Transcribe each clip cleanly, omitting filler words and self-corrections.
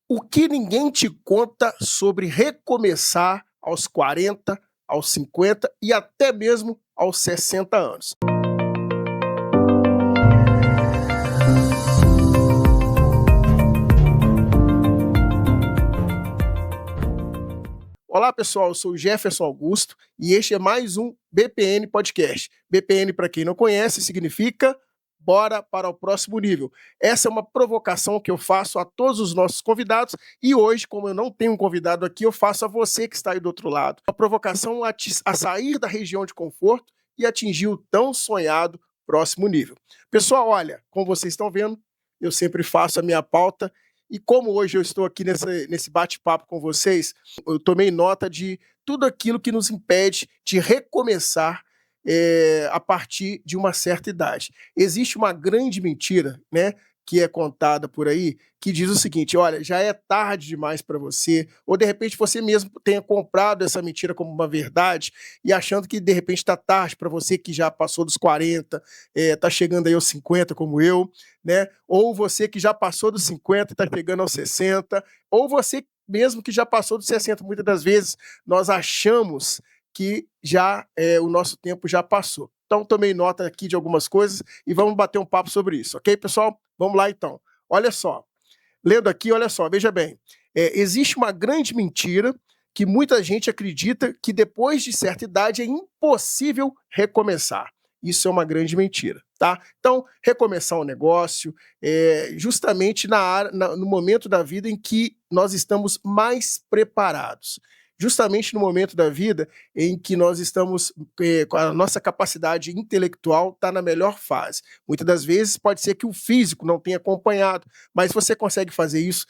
O que ninguém te conta sobre recomeçar aos 40, aos 50 e até mesmo aos 60 anos. Olá pessoal, eu sou o Jefferson Augusto e este é mais um BPN Podcast. BPN, para quem não conhece, significa Bora para o Próximo Nível. Essa é uma provocação que eu faço a todos os nossos convidados e hoje, como eu não tenho um convidado aqui, eu faço a você que está aí do outro lado. Uma provocação a sair da região de conforto e atingir o tão sonhado próximo nível. Pessoal, olha, como vocês estão vendo, eu sempre faço a minha pauta e como hoje eu estou aqui nesse bate-papo com vocês, eu tomei nota de tudo aquilo que nos impede de recomeçar a partir de uma certa idade. Existe uma grande mentira, né, que é contada por aí, que diz o seguinte: olha, já é tarde demais para você, ou de repente você mesmo tenha comprado essa mentira como uma verdade e achando que de repente está tarde para você que já passou dos 40, está chegando aí aos 50 como eu, né? Ou você que já passou dos 50 e está chegando aos 60, ou você mesmo que já passou dos 60. Muitas das vezes nós achamos que já o nosso tempo já passou. Então, tomei nota aqui de algumas coisas e vamos bater um papo sobre isso, ok, pessoal? Vamos lá, então. Olha só, lendo aqui, olha só, veja bem. Existe uma grande mentira que muita gente acredita que depois de certa idade é impossível recomeçar. Isso é uma grande mentira, tá? Então, recomeçar um negócio justamente no momento da vida em que nós estamos mais preparados. Justamente no momento da vida em que nós estamos, com a nossa capacidade intelectual está na melhor fase. Muitas das vezes pode ser que o físico não tenha acompanhado, mas você consegue fazer isso,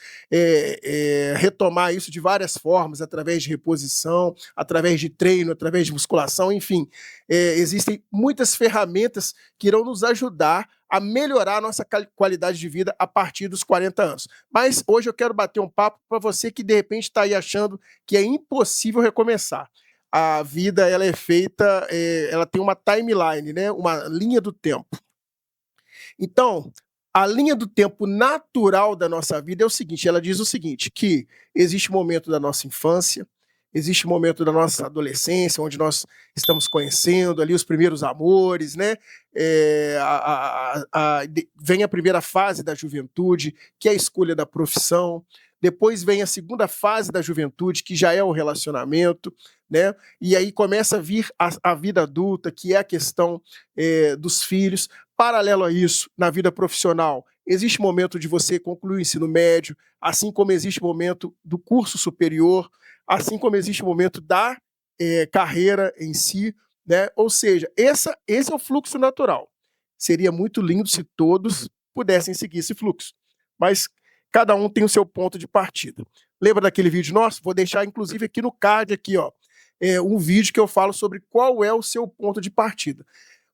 retomar isso de várias formas, através de reposição, através de treino, através de musculação, enfim. Existem muitas ferramentas que irão nos ajudar a melhorar a nossa qualidade de vida a partir dos 40 anos. Mas hoje eu quero bater um papo para você que de repente está aí achando que é impossível recomeçar. A vida ela é feita, ela tem uma timeline, né? Uma linha do tempo. Então, a linha do tempo natural da nossa vida é o seguinte, ela diz o seguinte, que existe o momento da nossa infância, existe o momento da nossa adolescência, onde nós estamos conhecendo ali os primeiros amores, né? Vem a primeira fase da juventude, que é a escolha da profissão. Depois vem a segunda fase da juventude, que já é o relacionamento, né? E aí começa a vir a vida adulta, que é a questão dos filhos. Paralelo a isso, na vida profissional, existe momento de você concluir o ensino médio, assim como existe momento do curso superior, assim como existe o momento da carreira em si, né? Ou seja, esse é o fluxo natural. Seria muito lindo se todos pudessem seguir esse fluxo, mas cada um tem o seu ponto de partida. Lembra daquele vídeo nosso? Vou deixar inclusive aqui no card, aqui, ó, um vídeo que eu falo sobre qual é o seu ponto de partida.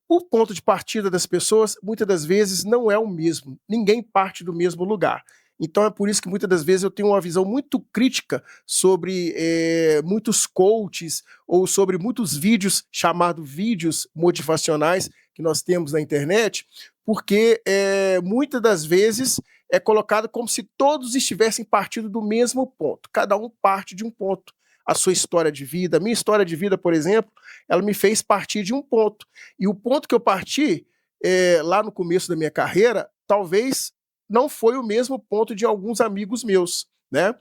O ponto de partida das pessoas, muitas das vezes, não é o mesmo. Ninguém parte do mesmo lugar. Então é por isso que muitas das vezes eu tenho uma visão muito crítica sobre muitos coaches ou sobre muitos vídeos chamados vídeos motivacionais que nós temos na internet, porque muitas das vezes é colocado como se todos estivessem partindo do mesmo ponto. Cada um parte de um ponto. A sua história de vida, a minha história de vida, por exemplo, ela me fez partir de um ponto. E o ponto que eu parti lá no começo da minha carreira, talvez não foi o mesmo ponto de alguns amigos meus, né?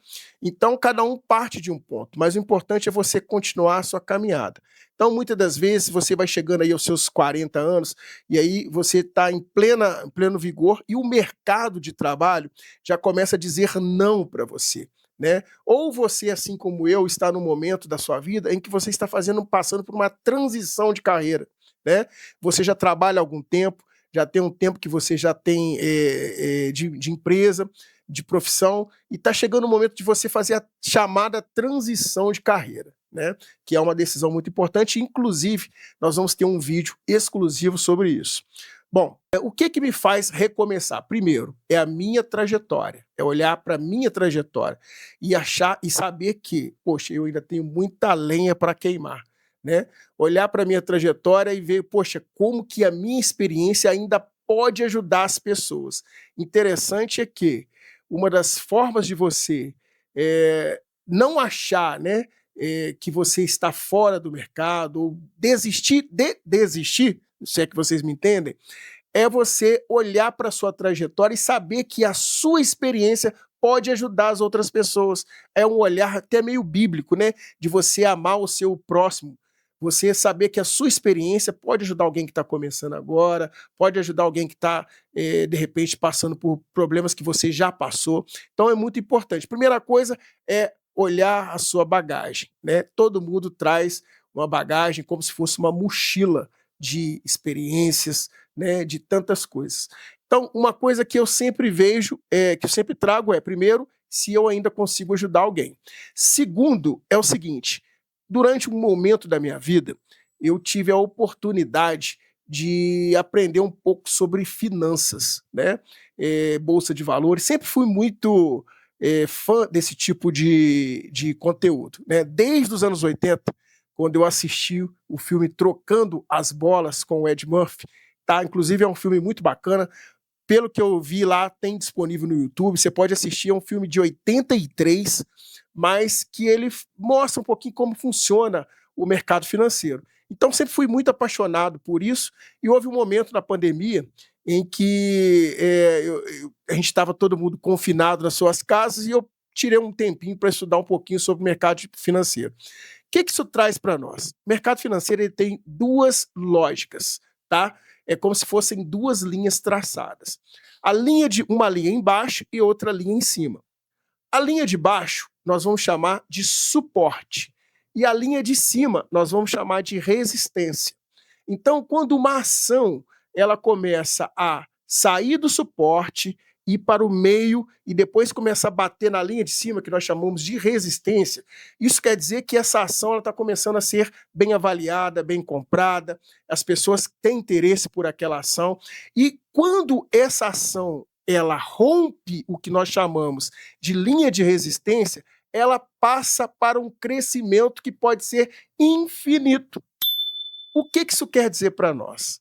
Então, cada um parte de um ponto, mas o importante é você continuar a sua caminhada. Então, muitas das vezes, você vai chegando aí aos seus 40 anos, e aí você está em pleno vigor, e o mercado de trabalho já começa a dizer não para você. Né? Ou você, assim como eu, está no momento da sua vida em que você está passando por uma transição de carreira. Né? Você já trabalha há algum tempo, já tem um tempo que você já tem de empresa, de profissão, e está chegando o momento de você fazer a chamada transição de carreira, né? Que é uma decisão muito importante, inclusive nós vamos ter um vídeo exclusivo sobre isso. Bom, o que me faz recomeçar? Primeiro, é a minha trajetória, é olhar para a minha trajetória e achar e saber que, poxa, eu ainda tenho muita lenha para queimar, né? Olhar para a minha trajetória e ver, poxa, como que a minha experiência ainda pode ajudar as pessoas. Interessante é que uma das formas de você não achar, né, que você está fora do mercado ou desistir, se é que vocês me entendem, é você olhar para a sua trajetória e saber que a sua experiência pode ajudar as outras pessoas. É um olhar até meio bíblico, né? De você amar o seu próximo. Você saber que a sua experiência pode ajudar alguém que está começando agora, pode ajudar alguém que está, de repente, passando por problemas que você já passou. Então é muito importante. Primeira coisa é olhar a sua bagagem, né? Todo mundo traz uma bagagem como se fosse uma mochila de experiências, né, de tantas coisas. Então, uma coisa que eu sempre vejo, que eu sempre trago primeiro, se eu ainda consigo ajudar alguém. Segundo, é o seguinte, durante um momento da minha vida, eu tive a oportunidade de aprender um pouco sobre finanças, né? Bolsa de valores, sempre fui muito fã desse tipo de conteúdo, né? Desde os anos 80, quando eu assisti o filme Trocando as Bolas com o Ed Murphy, tá? Inclusive é um filme muito bacana, pelo que eu vi lá, tem disponível no YouTube, você pode assistir, é um filme de 83, mas que ele mostra um pouquinho como funciona o mercado financeiro. Então sempre fui muito apaixonado por isso, e houve um momento na pandemia em que a gente estava todo mundo confinado nas suas casas e eu tirei um tempinho para estudar um pouquinho sobre o mercado financeiro. O que isso traz para nós? O mercado financeiro ele tem duas lógicas, tá? É como se fossem duas linhas traçadas. Uma linha embaixo e outra linha em cima. A linha de baixo nós vamos chamar de suporte e a linha de cima nós vamos chamar de resistência. Então, quando uma ação ela começa a sair do suporte, ir para o meio e depois começa a bater na linha de cima, que nós chamamos de resistência, isso quer dizer que essa ação está começando a ser bem avaliada, bem comprada, as pessoas têm interesse por aquela ação, e quando essa ação ela rompe o que nós chamamos de linha de resistência, ela passa para um crescimento que pode ser infinito. O que isso quer dizer para nós?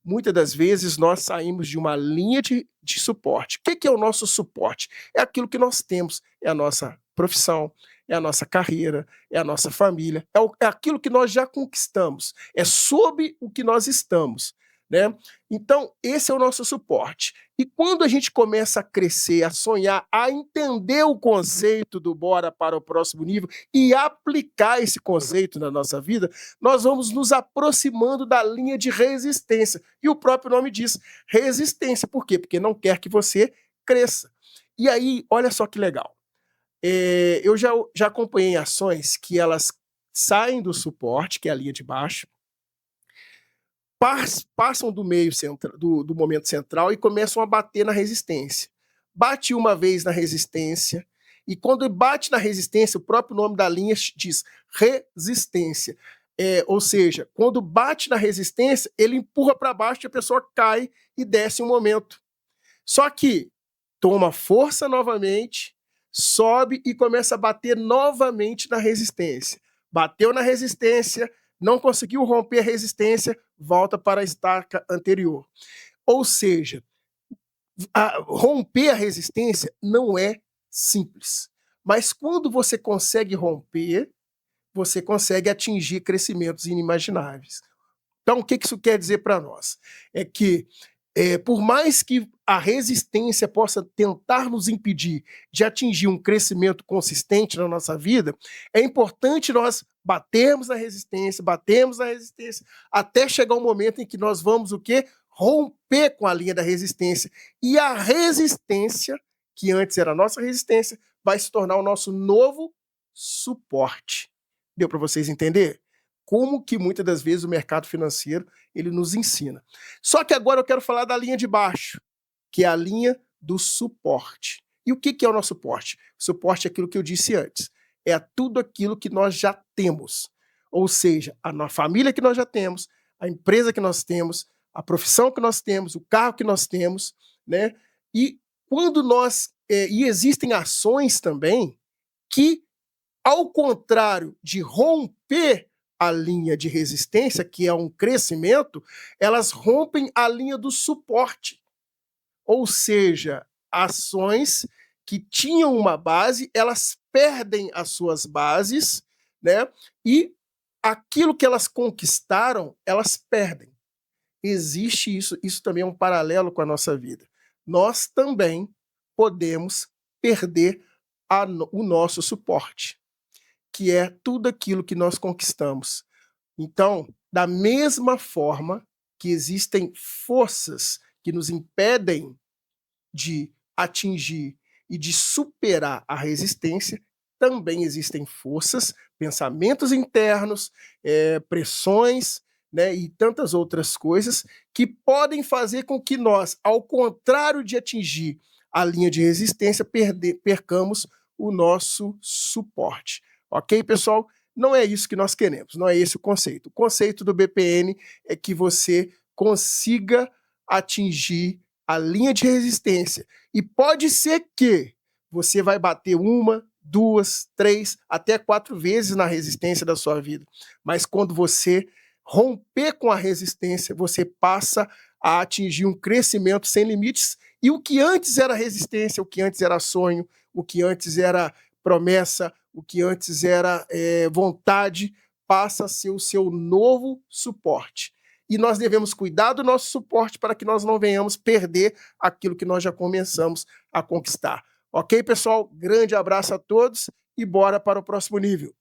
Muitas das vezes nós saímos de uma linha de suporte. O que é o nosso suporte? É aquilo que nós temos, é a nossa profissão, é a nossa carreira, é a nossa família, é aquilo que nós já conquistamos, é sob o que nós estamos, né? Então, esse é o nosso suporte. E quando a gente começa a crescer, a sonhar, a entender o conceito do bora para o próximo nível e aplicar esse conceito na nossa vida, nós vamos nos aproximando da linha de resistência. E o próprio nome diz, resistência. Por quê? Porque não quer que você cresça. E aí, olha só que legal. Eu já acompanhei ações que elas saem do suporte, que é a linha de baixo, passam do meio do momento central e começam a bater na resistência. Bate uma vez na resistência, e quando bate na resistência, o próprio nome da linha diz resistência. Ou seja, quando bate na resistência, ele empurra para baixo e a pessoa cai e desce um momento. Só que toma força novamente, sobe e começa a bater novamente na resistência. Bateu na resistência, não conseguiu romper a resistência, volta para a estaca anterior. Ou seja, romper a resistência não é simples. Mas quando você consegue romper, você consegue atingir crescimentos inimagináveis. Então, o que isso quer dizer para nós? É que, por mais que a resistência possa tentar nos impedir de atingir um crescimento consistente na nossa vida, é importante nós batermos na resistência, até chegar um momento em que nós vamos o quê? Romper com a linha da resistência. E a resistência, que antes era a nossa resistência, vai se tornar o nosso novo suporte. Deu para vocês entenderem? Como que muitas das vezes o mercado financeiro ele nos ensina. Só que agora eu quero falar da linha de baixo, que é a linha do suporte. E o que é o nosso suporte? O suporte é aquilo que eu disse antes. É tudo aquilo que nós já temos. Ou seja, a família que nós já temos, a empresa que nós temos, a profissão que nós temos, o carro que nós temos, né? E quando e existem ações também que, ao contrário de romper a linha de resistência, que é um crescimento, elas rompem a linha do suporte. Ou seja, ações que tinham uma base, elas perdem as suas bases, né? E aquilo que elas conquistaram, elas perdem. Existe isso também é um paralelo com a nossa vida. Nós também podemos perder o nosso suporte, que é tudo aquilo que nós conquistamos. Então, da mesma forma que existem forças que nos impedem de atingir e de superar a resistência, também existem forças, pensamentos internos, pressões, né, e tantas outras coisas que podem fazer com que nós, ao contrário de atingir a linha de resistência, percamos o nosso suporte. Ok, pessoal? Não é isso que nós queremos, não é esse o conceito. O conceito do BPN é que você consiga atingir a linha de resistência. E pode ser que você vai bater 1, 2, 3, até 4 vezes na resistência da sua vida. Mas quando você romper com a resistência, você passa a atingir um crescimento sem limites. E o que antes era resistência, o que antes era sonho, o que antes era promessa, o que antes era vontade, passa a ser o seu novo suporte. E nós devemos cuidar do nosso suporte para que nós não venhamos perder aquilo que nós já começamos a conquistar. Ok, pessoal? Grande abraço a todos e bora para o próximo nível.